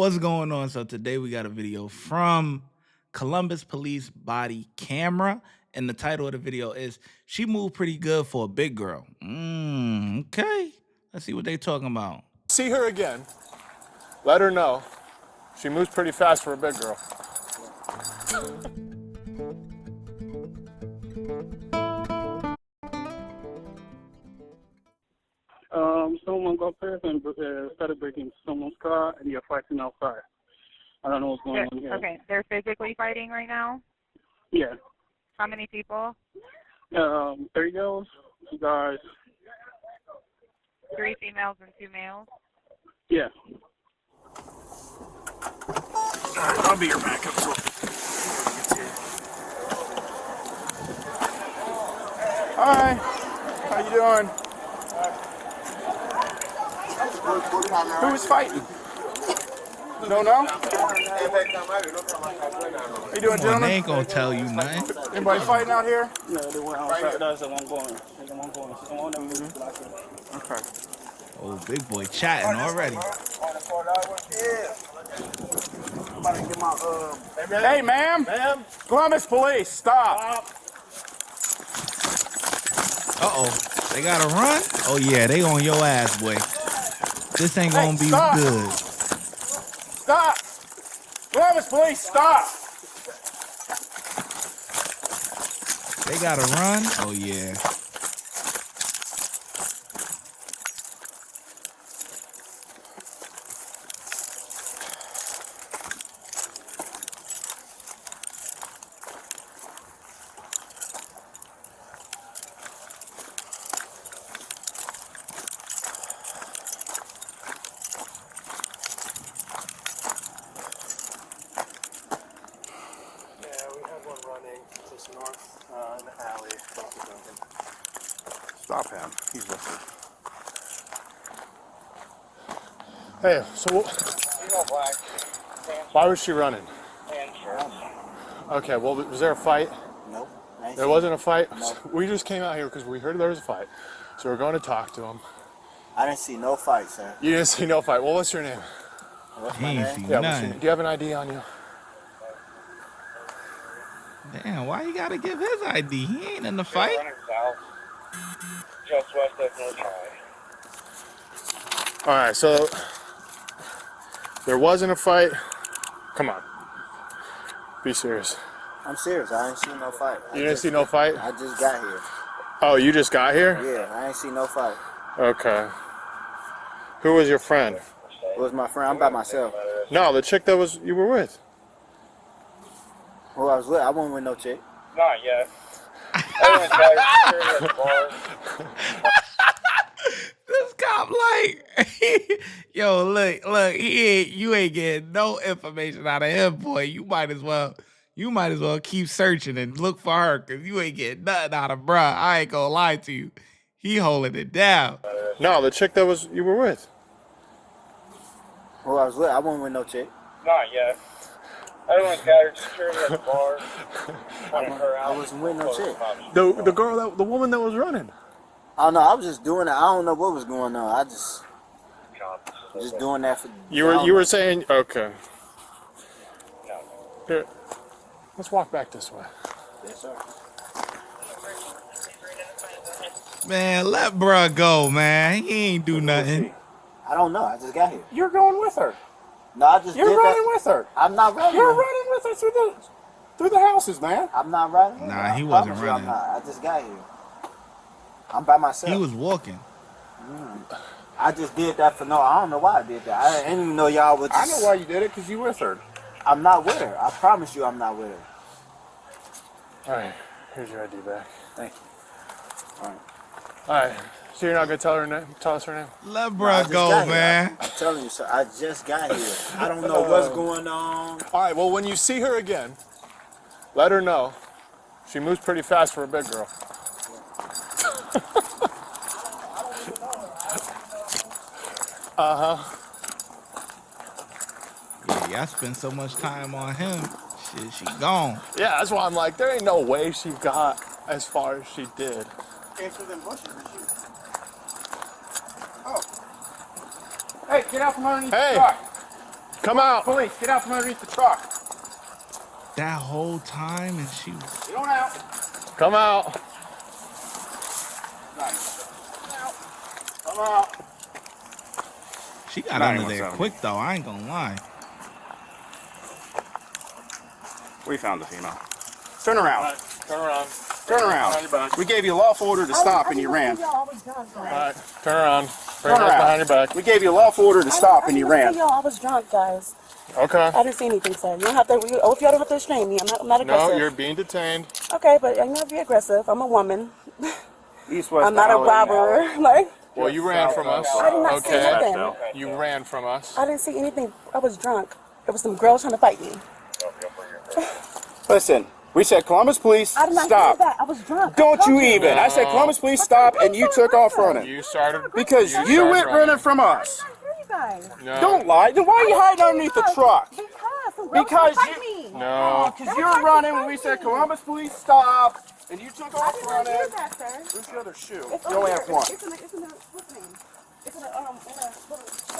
What's going on? So today we got a video from Columbus Police Body Camera, and the title of the video is "She Moved Pretty Good for a Big Girl." Okay, let's see what they talking about. See her again. Let her know. She moves pretty fast for a big girl. Someone got past and started breaking someone's car, and they're fighting outside. I don't know what's going on here. Okay, they're physically fighting right now? Yeah. How many people? 3 girls, 2 guys. 3 females and 2 males? Yeah. Alright, I'll be your backup. Hi. How you doing? Who was fighting? No? How you doing, Come on, gentlemen? they ain't gonna tell you nothing. Anybody fighting out here? No, they went outside. That's the one going. Okay. Oh, big boy chatting already. Hey, ma'am. Columbus Police, stop. Uh-oh, they gotta run? Oh yeah, they on your ass, boy. This ain't gonna be stop. good. Stop. Columbus Police, stop. They gotta run? Oh yeah. In the alley. Stop him. He's listening. Hey, so why was she running? Okay, well, was there a fight? Nope. There wasn't a fight? No. We just came out here because we heard there was a fight. So we're going to talk to him. I didn't see no fight, sir. You didn't see no fight. Well, what's your name? What's He my ain't name? see Yeah, what's your nothing. name? Do you have an ID on you? Damn, why you gotta give his ID? He ain't in the fight. Just west of North High. All right, so there wasn't a fight. Come on. Be serious. I'm serious. I ain't seen no fight. You didn't see no fight? I just got here. Oh, you just got here? Yeah, I ain't seen no fight. Okay. Who was your friend? It was my friend. I'm by myself. No, the chick that you were with. Who I was with, I wasn't with no chick. Not yet. This cop like, yo, look, you ain't getting no information out of him, boy. You might as well keep searching and look for her, cause you ain't getting nothing out of bruh. I ain't gonna lie to you. He holding it down. No, the chick that you were with. Who I was with, I wasn't with no chick. Not yet. Everyone's gathered security at the bar. Pointing her out. I wasn't with no chick. The girl the woman that was running. I don't know. I was just doing it. I don't know what was going on. I just doing that for. You were saying okay. Here, let's walk back this way. Yes, sir. Man, let bruh go, man. He ain't do nothing. I don't know. I just got here. You're going with her. No, I just. You're did running that. with her. I'm not running. You're running with her through the houses, man. I'm not running. Nah, he I wasn't promise you running. I'm not. I just got here. I'm by myself. He was walking. I just did that for no. I don't know why I did that. I didn't even know y'all would. I know why you did it, because you with her. I'm not with her. I promise you, I'm not with her. All right, here's your ID back. Thank you. All right, so you're not gonna tell us her name? Let I bruh just go, got here. man. I'm telling you, sir. I just got here. I don't know what's going on. All right, well, when you see her again, let her know. She moves pretty fast for a big girl. Yeah, I spent so much time on him. Shit, she gone. Yeah, that's why I'm like, there ain't no way she got as far as she did. Came through them bushes and shoot. Hey, get out from underneath Hey. the car. Come out. Police, get out from underneath the truck. That whole time, and she was. Get on out. Come out. Come out. She got under there quick though. I ain't gonna lie. We found the female. Turn around. Right, turn around. Turn around. We gave you a lawful order to stop and you ran. All right, turn around. Bring her behind your back. We gave you a lawful order to stop and you ran. I was drunk, guys. Okay. I didn't see anything, sir. You don't have to. If y'all don't have to restrain me, I'm not aggressive. No, you're being detained. Okay, but I'm not be aggressive. I'm a woman. East-west I'm not a alley. robber. Like, Well, you ran from us. I did not see nothing. You ran from us. I didn't see anything. I was drunk. It was some girls trying to fight me. Listen, we said Columbus Police, I did not stop. see that. I was drunk. Don't you even. I said Columbus Police, stop, and you took off running. You started. Because you started went running from us. I hear you guys. No. Don't lie. Then why are you hiding underneath the truck? Because some girls Because trying to fight me. No. Because you were running when we said Columbus Police, stop, and you took I off did not running. hear that, sir. Where's the other shoe? It's You only over have here. one. It's in the what's the name? It's in a little.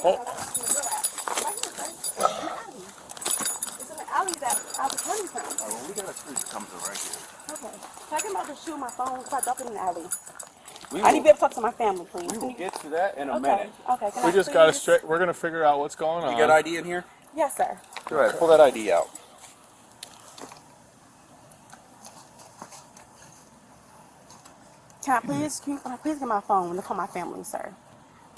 Oh. Right here, sir. It's in the alley. It's in the alley that I was running from. Oh, well, we got a street to come to right here. Okay. So I can about to shoot my phone because I dropped it in the alley. We I need to will, be able to talk to my family, please. we will get to that in a Okay. minute. Okay. Can We I just got to please? straight. We're gonna figure out what's going on. You got ID in here? Yes, sir. Go ahead, pull that ID out. Can I please get my phone to call my family, sir?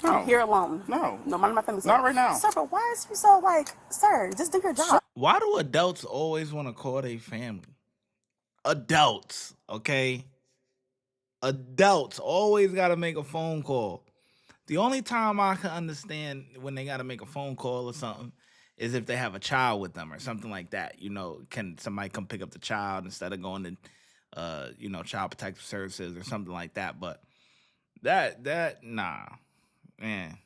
No. I'm here alone. No. No, mind my family. Sir. Not right now. Sir, but why is you so like, sir? Just do your job. Why do adults always want to call their family? Adults, okay? Adults always got to make a phone call. The only time I can understand when they got to make a phone call or something is if they have a child with them or something like that. You know, can somebody come pick up the child instead of going to, Child Protective Services or something like that? But nah, man.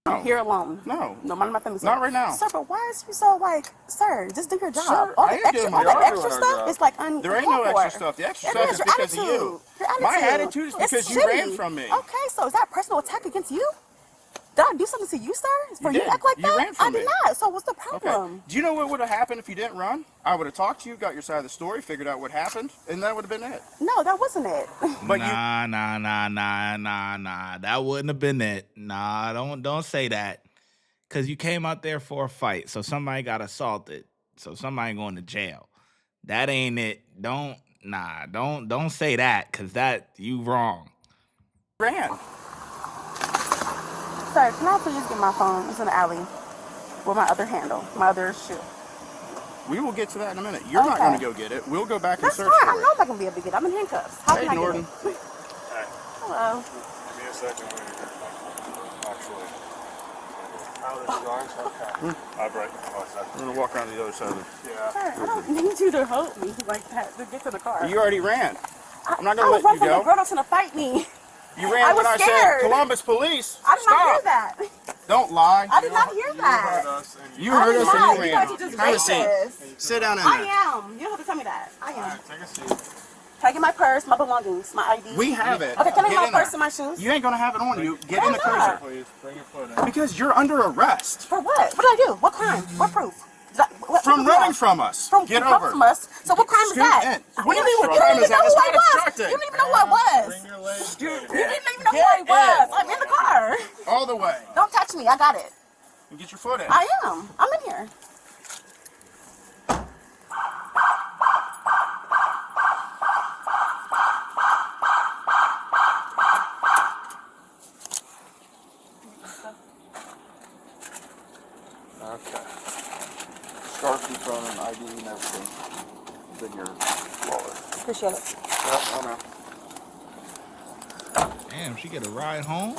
I'm here alone. No. No, mind my family. Sir. Not right now. Sir, but why is you so like, sir? Just do your job. Sir, all I the am doing extra, my all job. the extra stuff is like There ain't no extra stuff. The extra stuff is because of you. My attitude is It's because you ran shitty. from me. Okay, so is that a personal attack against you? Did I do something to you, sir? For you did. to act like You that? ran from I did me. not. So what's the Okay. problem? Do you know what would have happened if you didn't run? I would have talked to you, got your side of the story, figured out what happened, and that would have been it. No, that wasn't it. But nah. That wouldn't have been it. Nah, don't say that. Cause you came out there for a fight, so somebody got assaulted, so somebody going to jail. That ain't it. Don't say that, cause that you wrong. ran. Sir, can I please get my phone? It's in the alley with my other handle, my other shoe. We will get to that in a minute. You're not Okay. going to go get it. We'll go back and That's search fine. I for know it. I'm not gonna be able to get it. I'm in handcuffs. How Hey, can I Norton. get it? Hello. Give me a second. Actually. Out of his arms. Okay. All right. I'm going to walk around to the other side of it. Yeah. Sir, I don't need you to help me like that to get to the car. You already ran. I'm not I going was to let you running from the girl go. that's gonna fight me. You I ran was when I said scared. Columbus Police. I did not hear Stop. that. Don't lie. I did not hear that. You I heard did us not. and You you thought ran. you just Have a seat. racist. Sit down in I there. am. You don't have to tell me that. I am. Take a seat. Can I get my purse, my belongings, my ID? We have it. Okay, can I Get have in my purse there. and my shoes? You ain't going to have it on you. Get Why in the not? cruiser. Please bring your foot in. Because you're under arrest. For what? What did I do? What crime? What proof? From running from us. Get over. From us. So what crime is Scoot that? in. What do you mean what You crime don't is even that? know It's who I not was. obstructing. You don't even know who I was. Bring your legs. Scoot You didn't even know who I was. I'm in the car. all the way. Don't touch me. I got it. And get your foot in. I am. I'm in here. Okay. Scarf and phone and ID and everything. It's in your wallet. Appreciate it. Yep, I know. Damn, she get a ride home?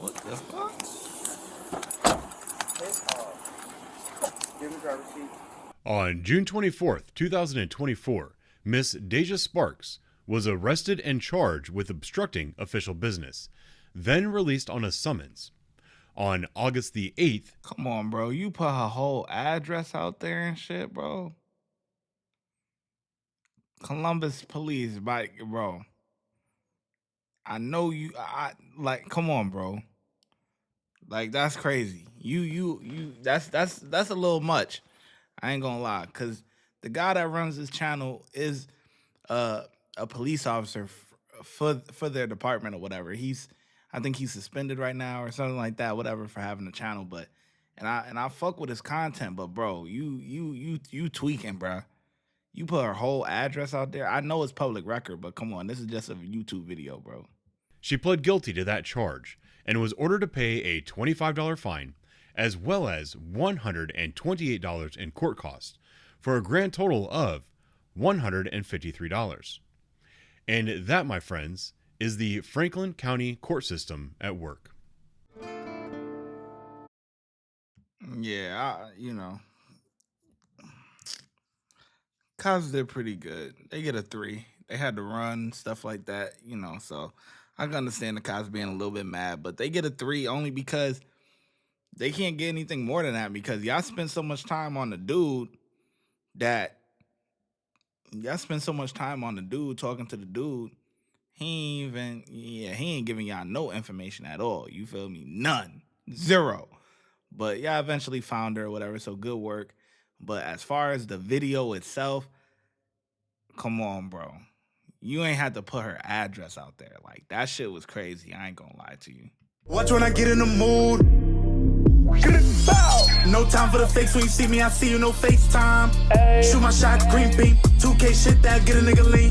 What the fuck? Give the driver's seat. On June 24th, 2024, Miss Deja Sparks was arrested and charged with obstructing official business, then released on a summons. On August the 8th, Come on, bro. You put her whole address out there and shit, bro. Columbus Police, bro. I know you. Come on, bro. Like that's crazy. That's a little much. I ain't gonna lie, cause the guy that runs this channel is a police officer for their department or whatever. I think he's suspended right now or something like that, whatever, for having a channel. But I fuck with his content, but bro, you tweaking, bro. You put her whole address out there. I know it's public record, but come on, this is just a YouTube video, bro. She pled guilty to that charge and was ordered to pay a $25 fine as well as $128 in court costs for a grand total of $153. And that, my friends, is the Franklin County court system at work. Yeah, Cops did pretty good. They get a 3. They had to run, stuff like that, so I can understand the cops being a little bit mad, but they get a 3 only because they can't get anything more than that, because y'all spend so much time on the dude talking to the dude. He ain't giving y'all no information at all. You feel me? None. 0. But y'all eventually found her or whatever, so good work. But as far as the video itself, come on, bro. You ain't had to put her address out there. Like, that shit was crazy. I ain't gonna lie to you. Watch when I get in the mood. No time for the fakes. When you see me, I see you, no FaceTime. Shoot my shot, green beam. 2K shit that get a nigga lean.